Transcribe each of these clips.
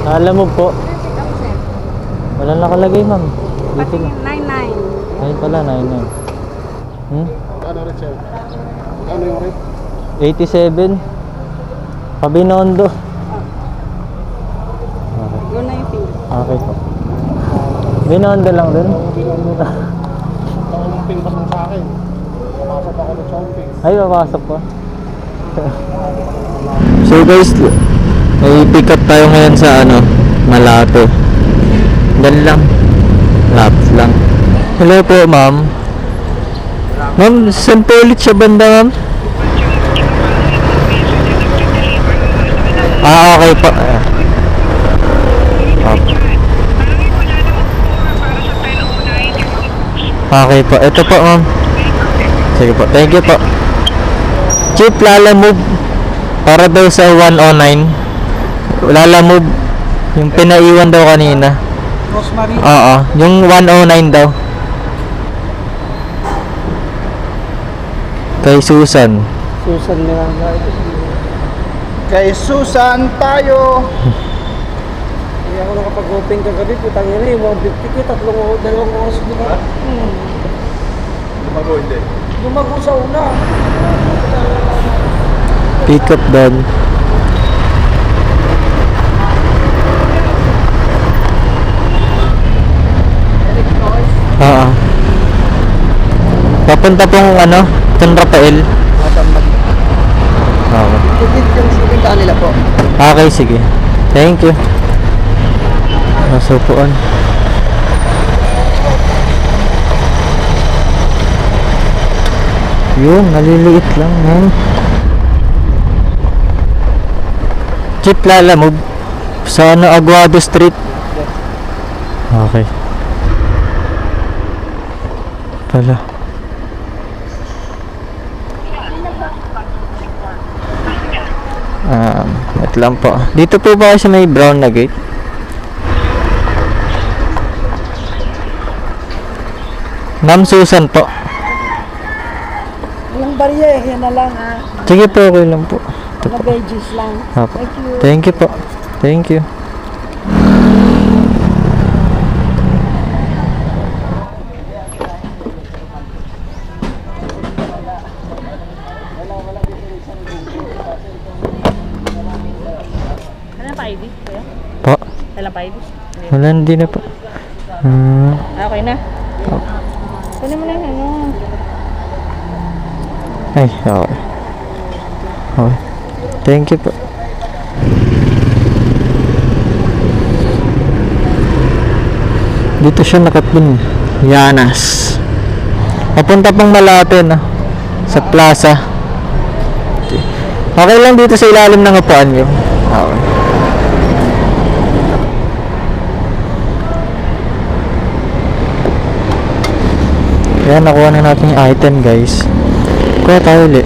Alam mo po. Check up, sir. Wala nakalagay, ma'am. Dito Pati na. 99. Ayun pala, 99. Ano rin siya? Ano yung rate? 87. Pabinondo. Okay. Yun na yung fee. Okay po. Binondo lang din. Chomping pa sa akin. Pumasok ako ng chomping. Ay, papasok po. So guys, may pick up tayo ngayon sa Malate. Dan lang. Laps lang. Hello po, ma'am. Ma'am, saan po ulit siya banda, ma'am? Okay po. Okay po. Ito po, ma'am. Sige po. Thank you po. Jeep Lalamove. Para daw sa 109. Lalamove. Yung pinaiwan daw kanina. Rosemary. Oo. Yung 109 daw. Kay Susan. Susan na lang. Kay Susan tayo. Hindi ako nakapag-open kagabi. Putang ina eh. 150 ko. Dalawang oras diba? Lumago hindi. Lumago sa una. Pick up doon. Oo. Papunta pong San Rafael. Okay. Yung sinintaan nila po. Okay, sige. Thank you. Nasupuan. Yun, naliliit lang, man. Jeep Lalamove sa Aguado Street. Okay. Pala. Wait lang po. Dito po ba sa may brown na gate? Ma'am Susan po. Yung barya yan na lang ha. Sige po, okay lang po. Ito Mga po. veggies lang. Apo. Thank you. Thank you po. Thank you. Ano pa ID? Kuya? Po. Kailan pa ID? Wala, hindi na po. Okay na. Kunin mo na yung Ay, okay. Okay. Thank you po. Dito siya nakapin. Yanas. Papunta pang Malate na. Sa plaza. Okay lang dito sa ilalim ng upuan nyo. Okay. Kaya nakuha na natin yung item, guys. Kuya tayo ulit.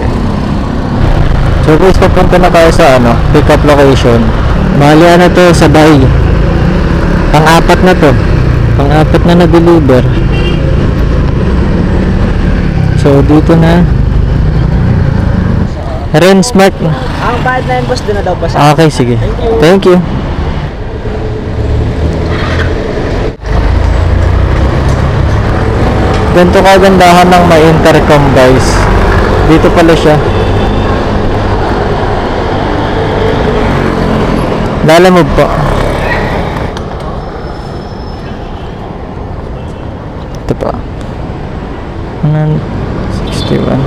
So guys, papunta na tayo sa pick up location. Bali to, sabay. Pang-apat na to. Pang-apat na na-deliver. So dito na. Rensmart. Ang bayad na yun, boss, doon na daw pa sa. Okay, sige. Thank you. Ganito kagandahan ng may intercom, guys. Dito pala siya. Lalamove po. Ito pa. 61.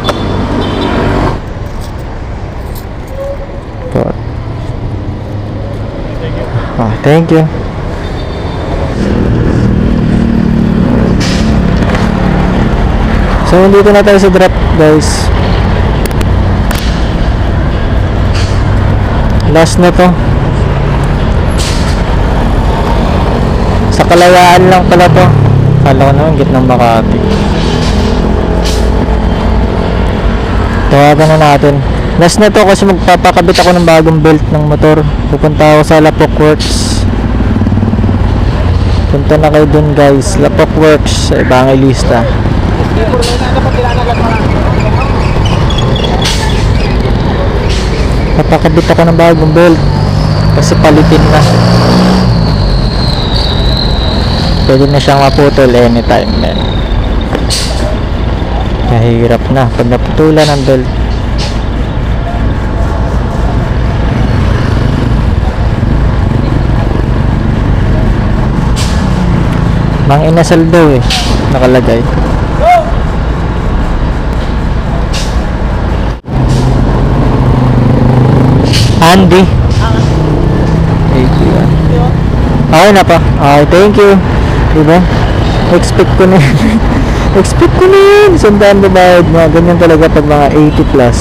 Po. Oh, thank you. So, dito na tayo sa drop, guys. Last na to. Sa Kalayaan lang pala to. Kala ko naman gitnang Makati. Tawagan na natin. Last na to kasi magpapakabit ako ng bagong belt ng motor. Pupunta ako sa Lapok Works. Punta na kayo dun, guys. Lapok Works sa Evangelista. Papakabit ako ng bagong belt kasi palitin na. pwede na siyang maputol anytime men. Mahirap na pag naputulan ng belt. Mang inasal daw eh, nakalagay. Andy. Thank you. Okay na pa. Okay, thank you. Diba? Expect ko na yun. Expect ko na yun. Sandaan babayad mo. Ganyan talaga pag mga 80 plus.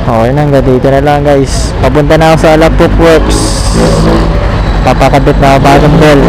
Okay na, hanggang dito na lang guys. Papunta na ako sa Alapuk Works. Papakabit na ako bagong bell.